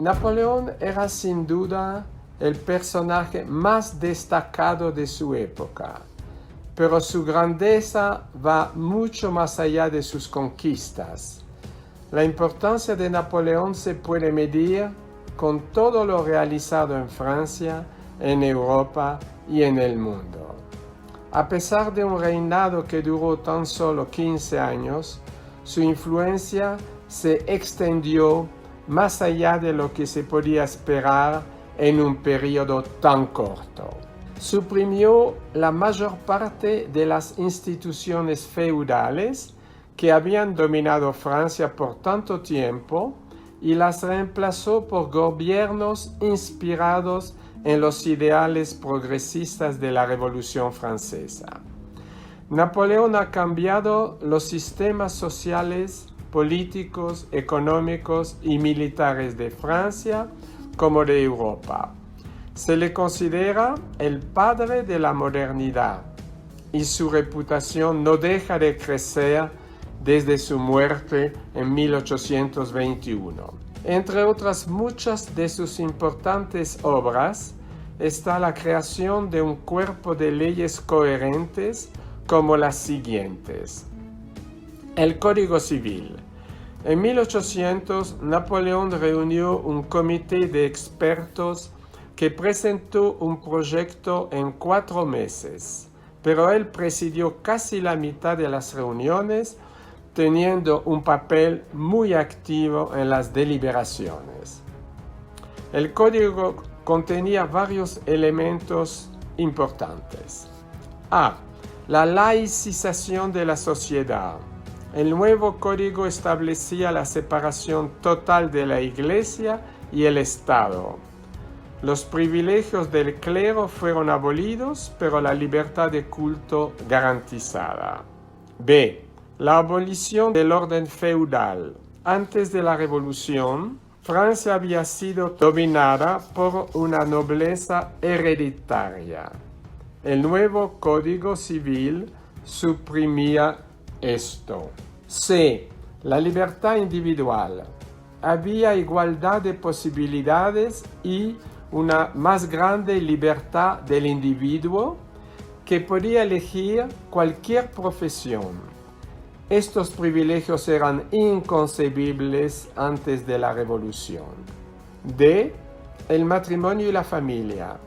Napoleón era sin duda el personaje más destacado de su época, pero su grandeza va mucho más allá de sus conquistas. La importancia de Napoleón se puede medir con todo lo realizado en Francia, en Europa y en el mundo. A pesar de un reinado que duró tan solo 15 años, su influencia se extendió más allá de lo que se podía esperar en un periodo tan corto. Suprimió la mayor parte de las instituciones feudales que habían dominado Francia por tanto tiempo y las reemplazó por gobiernos inspirados en los ideales progresistas de la Revolución Francesa. Napoleón ha cambiado los sistemas sociales, políticos, económicos y militares de Francia como de Europa. Se le considera el padre de la modernidad y su reputación no deja de crecer desde su muerte en 1821. Entre otras muchas de sus importantes obras está la creación de un cuerpo de leyes coherentes como las siguientes. El Código Civil. En 1800, Napoleón reunió un comité de expertos que presentó un proyecto en 4 meses, pero él presidió casi la mitad de las reuniones, teniendo un papel muy activo en las deliberaciones. El código contenía varios elementos importantes. A. La laicización de la sociedad. El nuevo código establecía la separación total de la Iglesia y el Estado. Los privilegios del clero fueron abolidos, pero la libertad de culto garantizada. B. La abolición del orden feudal. Antes de la Revolución, Francia había sido dominada por una nobleza hereditaria. El nuevo Código Civil suprimía esto. C. La libertad individual. Había igualdad de posibilidades y una más grande libertad del individuo que podía elegir cualquier profesión. Estos privilegios eran inconcebibles antes de la Revolución. D. El matrimonio y la familia.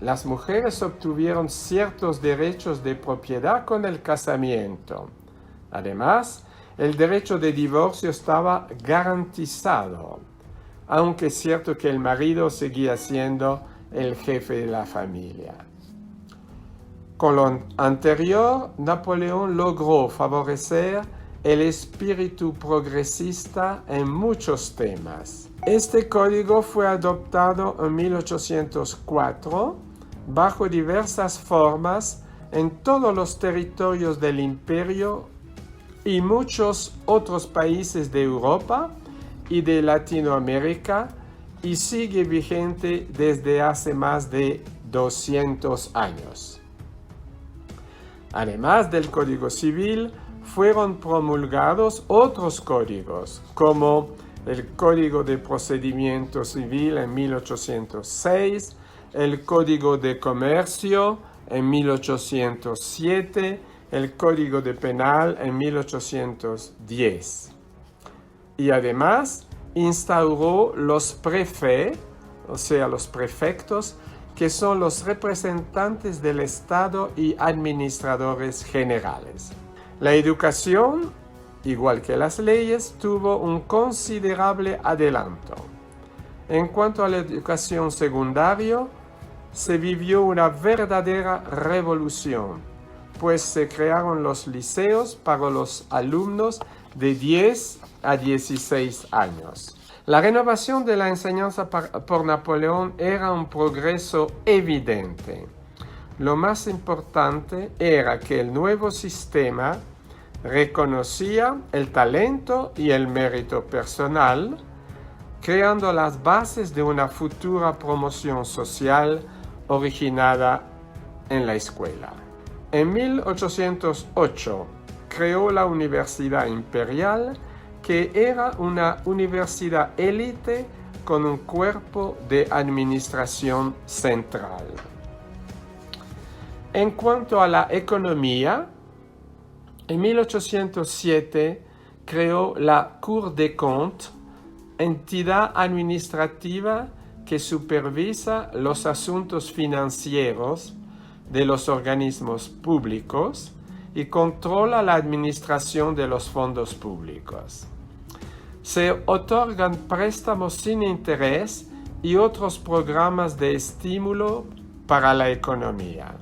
Las mujeres obtuvieron ciertos derechos de propiedad con el casamiento. Además, el derecho de divorcio estaba garantizado, aunque es cierto que el marido seguía siendo el jefe de la familia. Con lo anterior, Napoleón logró favorecer el espíritu progresista en muchos temas. Este código fue adoptado en 1804 bajo diversas formas en todos los territorios del imperio y muchos otros países de Europa y de Latinoamérica y sigue vigente desde hace más de 200 años. Además del Código Civil, fueron promulgados otros códigos, como el Código de Procedimiento Civil en 1806, el Código de Comercio en 1807, el Código de Penal en 1810. Y además instauró los préfets, o sea, los prefectos, que son los representantes del Estado y administradores generales. La educación, igual que las leyes, tuvo un considerable adelanto. En cuanto a la educación secundaria, se vivió una verdadera revolución, pues se crearon los liceos para los alumnos de 10 a 16 años. La renovación de la enseñanza por Napoleón era un progreso evidente. Lo más importante era que el nuevo sistema reconocía el talento y el mérito personal, creando las bases de una futura promoción social originada en la escuela. En 1808 creó la Universidad Imperial, que era una universidad élite con un cuerpo de administración central. En cuanto a la economía, en 1807 creó la Cour des Comptes, entidad administrativa que supervisa los asuntos financieros de los organismos públicos y controla la administración de los fondos públicos. Se otorgan préstamos sin interés y otros programas de estímulo para la economía.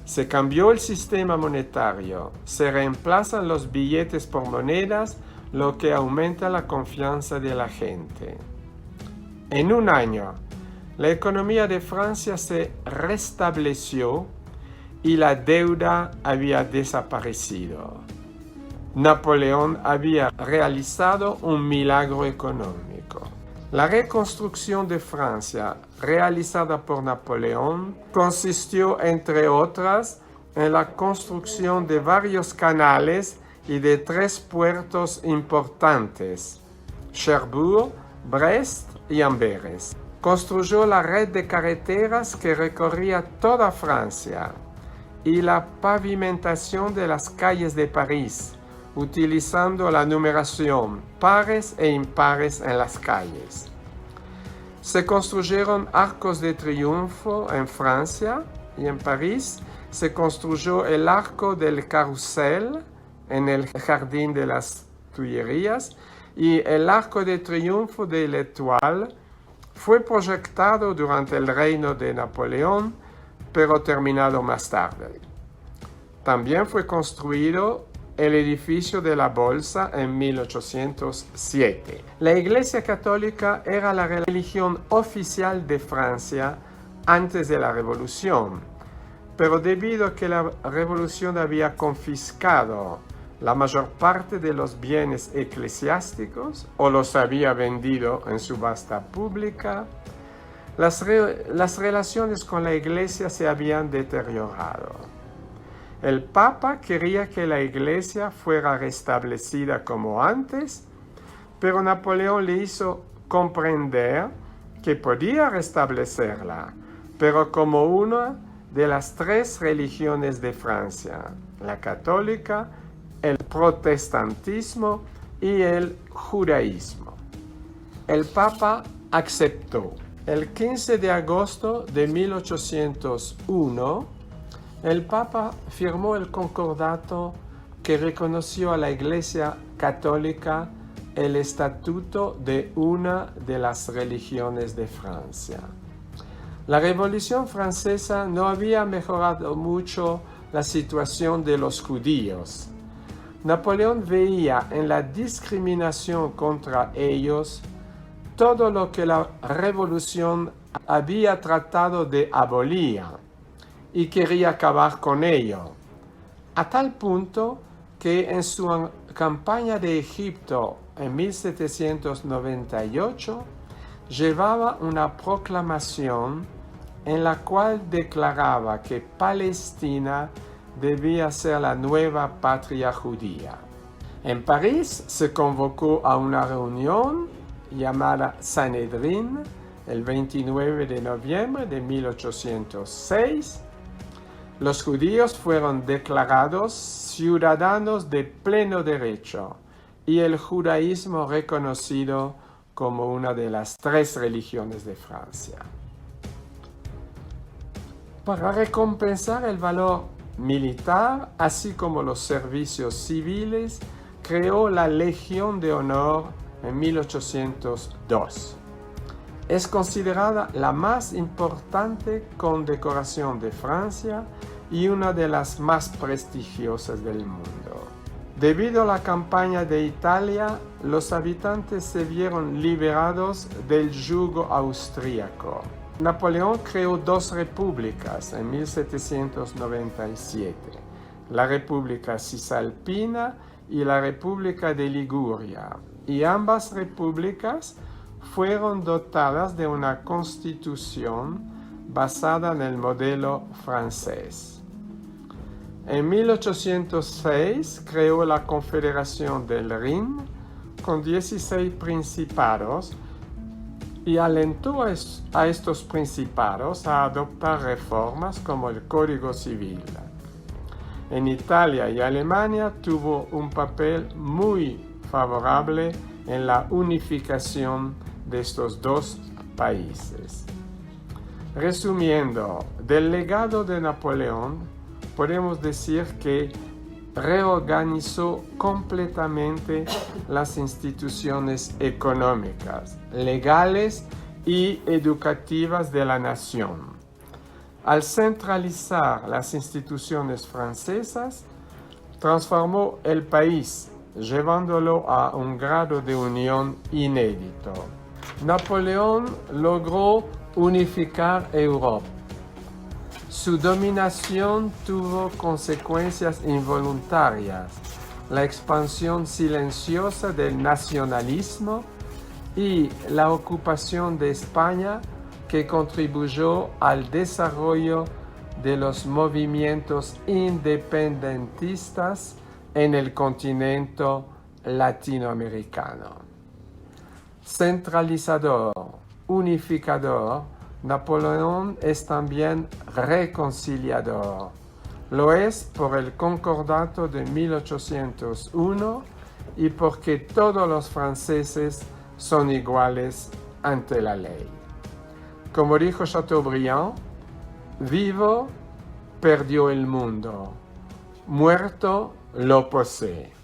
Se cambió el sistema monetario, se reemplazan los billetes por monedas, lo que aumenta la confianza de la gente. En un año, la economía de Francia se restableció y la deuda había desaparecido. Napoleón había realizado un milagro económico. La reconstrucción de Francia, realizada por Napoleón, consistió, entre otras, en la construcción de varios canales y de 3 puertos importantes, Cherbourg, Brest y Amberes. Construyó la red de carreteras que recorría toda Francia y la pavimentación de las calles de París, utilizando la numeración pares e impares en las calles. Se construyeron arcos de triunfo en Francia y en París se construyó el arco del Carrousel en el Jardín de las Tullerías y el arco de triunfo de l'Étoile fue proyectado durante el reino de Napoleón, pero terminado más tarde. También fue construido el edificio de la Bolsa en 1807. La Iglesia Católica era la religión oficial de Francia antes de la Revolución, pero debido a que la Revolución había confiscado la mayor parte de los bienes eclesiásticos o los había vendido en subasta pública, las relaciones con la Iglesia se habían deteriorado. El Papa quería que la Iglesia fuera restablecida como antes, pero Napoleón le hizo comprender que podía restablecerla, pero como una de las 3 religiones de Francia, la católica, el protestantismo y el judaísmo. El Papa aceptó. El 15 de agosto de 1801, el Papa firmó el concordato que reconoció a la Iglesia Católica el estatuto de una de las religiones de Francia. La Revolución Francesa no había mejorado mucho la situación de los judíos. Napoleón veía en la discriminación contra ellos todo lo que la Revolución había tratado de abolir y quería acabar con ello, a tal punto que en su campaña de Egipto en 1798 llevaba una proclamación en la cual declaraba que Palestina debía ser la nueva patria judía. En París se convocó a una reunión llamada Sanedrín el 29 de noviembre de 1806. Los judíos fueron declarados ciudadanos de pleno derecho y el judaísmo reconocido como una de las 3 religiones de Francia. Para recompensar el valor militar, así como los servicios civiles, creó la Legión de Honor en 1802. Es considerada la más importante condecoración de Francia y una de las más prestigiosas del mundo. Debido a la campaña de Italia, los habitantes se vieron liberados del yugo austríaco. Napoleón creó 2 repúblicas en 1797, la República Cisalpina y la República de Liguria, y ambas repúblicas fueron dotadas de una constitución basada en el modelo francés. En 1806 creó la Confederación del Rin con 16 principados y alentó a estos principados a adoptar reformas como el Código Civil. En Italia y Alemania tuvo un papel muy favorable en la unificación de estos dos países. Resumiendo, del legado de Napoleón, podemos decir que reorganizó completamente las instituciones económicas, legales y educativas de la nación. Al centralizar las instituciones francesas, transformó el país, llevándolo a un grado de unión inédito. Napoleón logró unificar Europa. Su dominación tuvo consecuencias involuntarias, la expansión silenciosa del nacionalismo y la ocupación de España, que contribuyó al desarrollo de los movimientos independentistas en el continente latinoamericano. Centralizador, unificador, Napoleón es también reconciliador. Lo es por el Concordato de 1801 y porque todos los franceses son iguales ante la ley. Como dijo Chateaubriand, vivo perdió el mundo, muerto lo posee.